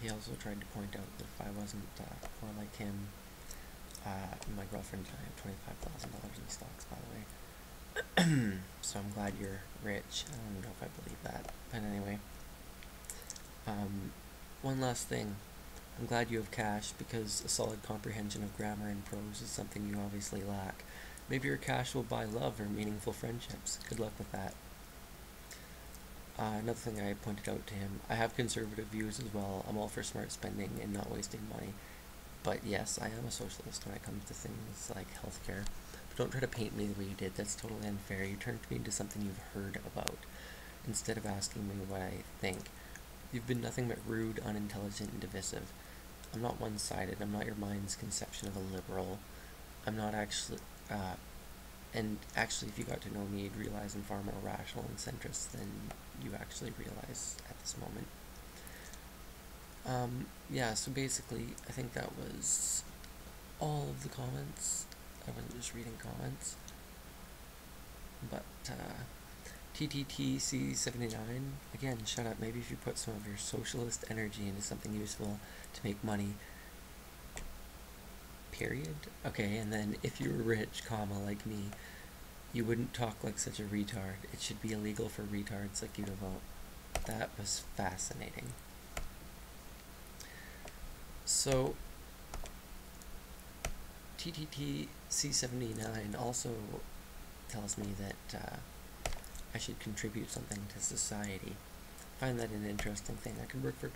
He also tried to point out that if I wasn't more like him, my girlfriend and I have $25,000 in stocks, by the way. So I'm glad you're rich. I don't know if I believe that, but anyway. One last thing. I'm glad you have cash because a solid comprehension of grammar and prose is something you obviously lack. Maybe your cash will buy love or meaningful friendships. Good luck with that. Another thing I pointed out to him, I have conservative views as well. I'm all for smart spending and not wasting money. But yes, I am a socialist when it comes to things like healthcare. But don't try to paint me the way you did. That's totally unfair. You turned me into something you've heard about instead of asking me what I think. You've been nothing but rude, unintelligent, and divisive. I'm not one-sided. I'm not your mind's conception of a liberal. I'm not actually, and actually, if you got to know me, you'd realize I'm far more rational and centrist than you actually realize at this moment. Yeah, so basically, I think that was all of the comments. I wasn't just reading comments. But, TTTC79, again, shut up. Maybe if you put some of your socialist energy into something useful to make money, period. Okay, and then if you were rich, comma, like me, you wouldn't talk like such a retard. It should be illegal for retards like you to vote. That was fascinating. So, TTTC79 also tells me that I should contribute something to society. I find that an interesting thing. I could work for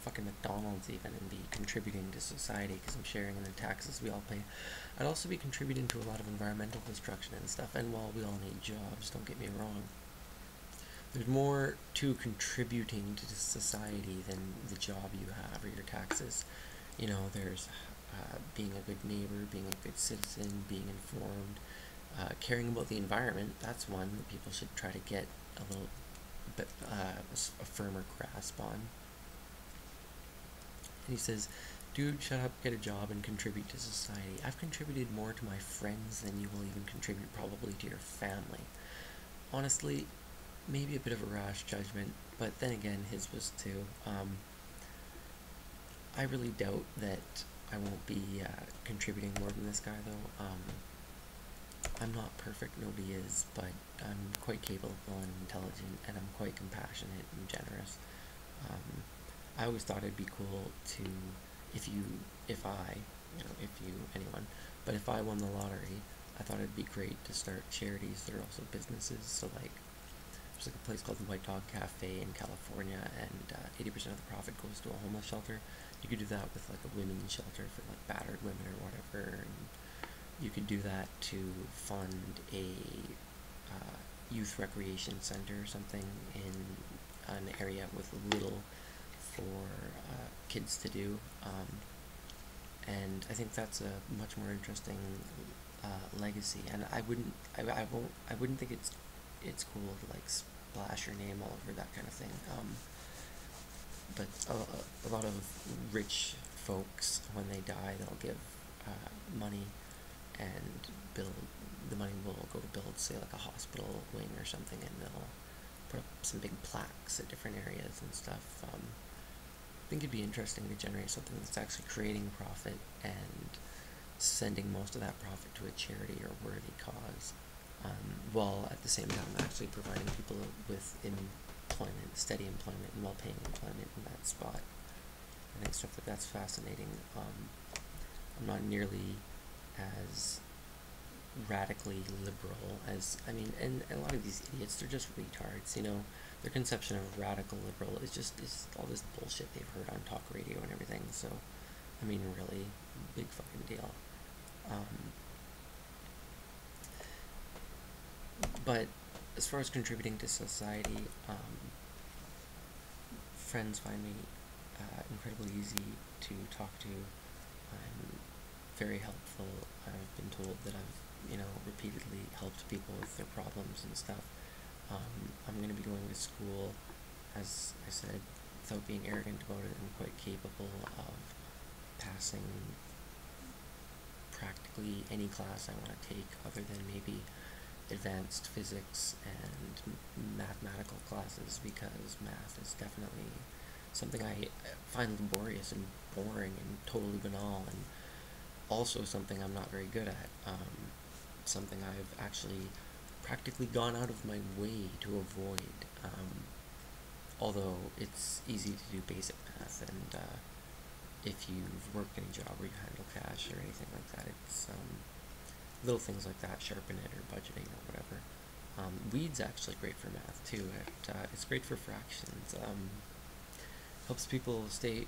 fucking McDonald's even and be contributing to society because I'm sharing in the taxes we all pay. I'd also be contributing to a lot of environmental destruction and stuff. And while we all need jobs, don't get me wrong, there's more to contributing to society than the job you have or your taxes. You know, there's being a good neighbor, being a good citizen, being informed, caring about the environment. That's one that people should try to get a little bit a firmer grasp on. And he says, dude, shut up, get a job, and contribute to society. I've contributed more to my friends than you will even contribute probably to your family. Honestly, maybe a bit of a rash judgment, but then again, his was too. I really doubt that I won't be contributing more than this guy, though. I'm not perfect, nobody is, but I'm quite capable and intelligent, and I'm quite compassionate and generous. I always thought it'd be cool to, if anyone, but if I won the lottery, I thought it'd be great to start charities that are also businesses. So like, there's like a place called the White Dog Cafe in California, and 80% of the profit goes to a homeless shelter. You could do that with like a women's shelter for like battered women or whatever, and you could do that to fund a youth recreation center or something in an area with little for kids to do, and I think that's a much more interesting legacy. And I wouldn't think it's cool to like splash your name all over that kind of thing. But a lot of rich folks, when they die, they'll give money and the money will go to build, say, like a hospital wing or something, and they'll put up some big plaques at different areas and stuff. I think it'd be interesting to generate something that's actually creating profit and sending most of that profit to a charity or worthy cause, while at the same time actually providing people with employment, steady employment, and well-paying employment in that spot. I think stuff like that's fascinating. I'm not nearly as radically liberal as, and a lot of these idiots, they're just retards, you know. Their conception of radical liberal is all this bullshit they've heard on talk radio and everything. So, really, big fucking deal. But as far as contributing to society, friends find me incredibly easy to talk to. I'm very helpful. I've been told that I've, repeatedly helped people with their problems and stuff. I'm going to be going to school, as I said, without being arrogant about it. I'm quite capable of passing practically any class I want to take, other than maybe advanced physics and mathematical classes, because math is definitely something I find laborious and boring and totally banal, and also something I'm not very good at. Something I've actually practically gone out of my way to avoid. Although it's easy to do basic math, and if you've worked any job where you handle cash or anything like that, it's little things like that, sharpen it or budgeting or whatever. Weed's actually great for math too. It's great for fractions. Helps people stay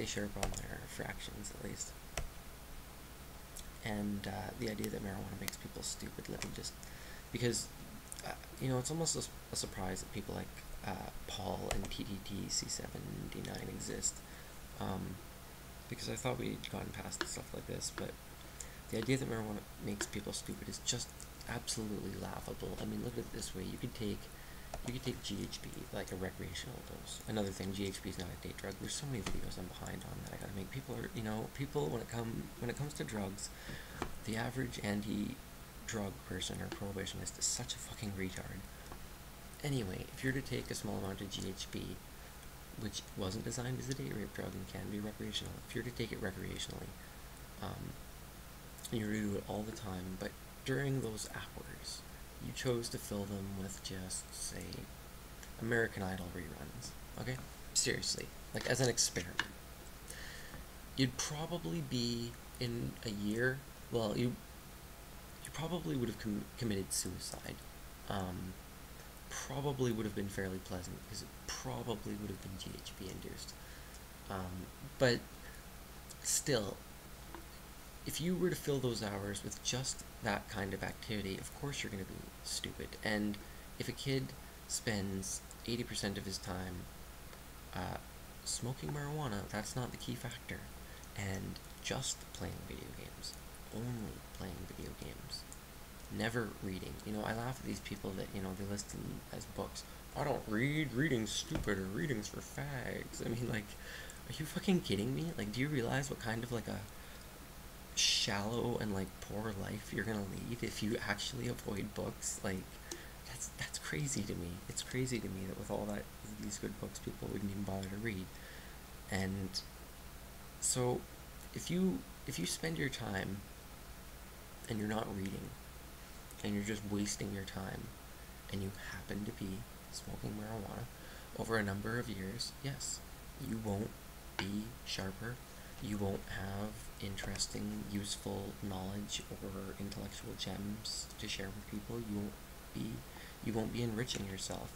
sharp on their fractions at least. And the idea that marijuana makes people stupid, let me just, because it's almost a surprise that people like Paul and TTT C7D9 exist. Because I thought we'd gone past stuff like this, but the idea that marijuana makes people stupid is just absolutely laughable. I mean, look at it this way: you could take GHB, like a recreational dose. Another thing, GHB is not a date drug. There's so many videos I'm behind on that I gotta make. People when it comes to drugs, the average anti-drug person or prohibitionist is such a fucking retard. Anyway, if you're to take a small amount of GHB, which wasn't designed as a date rape drug and can be recreational, if you're to take it recreationally, you're to do it all the time, but during those hours, you chose to fill them with just, say, American Idol reruns, okay? Seriously, like as an experiment. You'd probably be, in a year, well, you probably would have committed suicide. Probably would have been fairly pleasant, because it probably would have been GHB induced. But still, if you were to fill those hours with just that kind of activity, of course you're going to be stupid. And if a kid spends 80% of his time smoking marijuana, that's not the key factor. And just playing video games, only playing video games, never reading. I laugh at these people that, they list them as books. I don't read, reading's stupid, or reading's for fags. I mean, like, are you fucking kidding me? Like, do you realize what kind of, like, a shallow and, like, poor life you're gonna lead if you actually avoid books? Like, that's crazy to me. It's crazy to me that with all these good books, people wouldn't even bother to read. And so, if you spend your time and you're not reading, and you're just wasting your time, and you happen to be smoking marijuana over a number of years, yes, you won't be sharper, you won't have interesting, useful knowledge or intellectual gems to share with people, you won't be enriching yourself,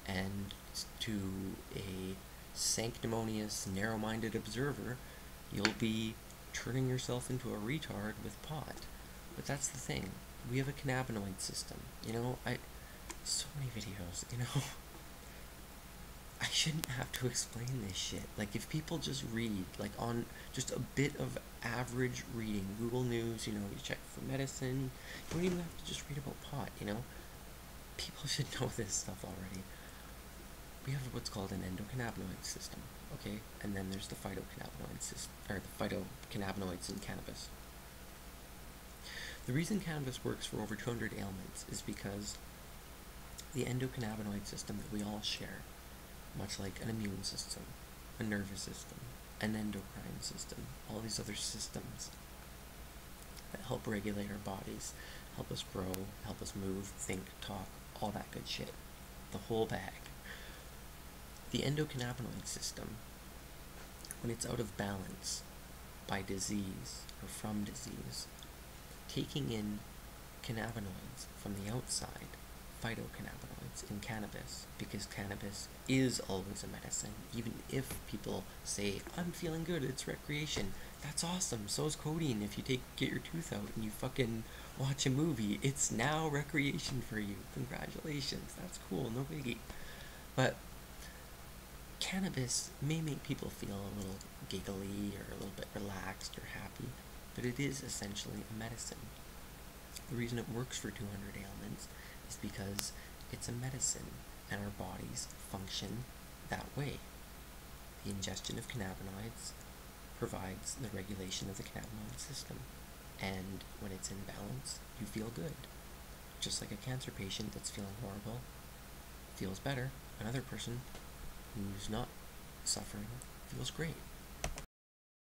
and to a sanctimonious, narrow-minded observer, you'll be turning yourself into a retard with pot. But that's the thing. We have a cannabinoid system. So many videos, I shouldn't have to explain this shit. Like, if people just read, like, on just a bit of average reading, Google News, you check for medicine, you don't even have to just read about pot, People should know this stuff already. We have what's called an endocannabinoid system, okay? And then there's the phytocannabinoid system, or the phytocannabinoids in cannabis. The reason cannabis works for over 200 ailments is because the endocannabinoid system that we all share, much like an immune system, a nervous system, an endocrine system, all these other systems that help regulate our bodies, help us grow, help us move, think, talk, all that good shit. The whole bag. The endocannabinoid system, when it's out of balance by disease or from disease, taking in cannabinoids from the outside, phytocannabinoids in cannabis, because cannabis is always a medicine. Even if people say, I'm feeling good, it's recreation, that's awesome, so is codeine. If you get your tooth out and you fucking watch a movie, it's now recreation for you. Congratulations, that's cool, no biggie. But cannabis may make people feel a little giggly or a little bit relaxed or happy, but it is essentially a medicine. The reason it works for 200 ailments is because it's a medicine, and our bodies function that way. The ingestion of cannabinoids provides the regulation of the cannabinoid system, and when it's in balance, you feel good. Just like a cancer patient that's feeling horrible feels better, another person who's not suffering feels great.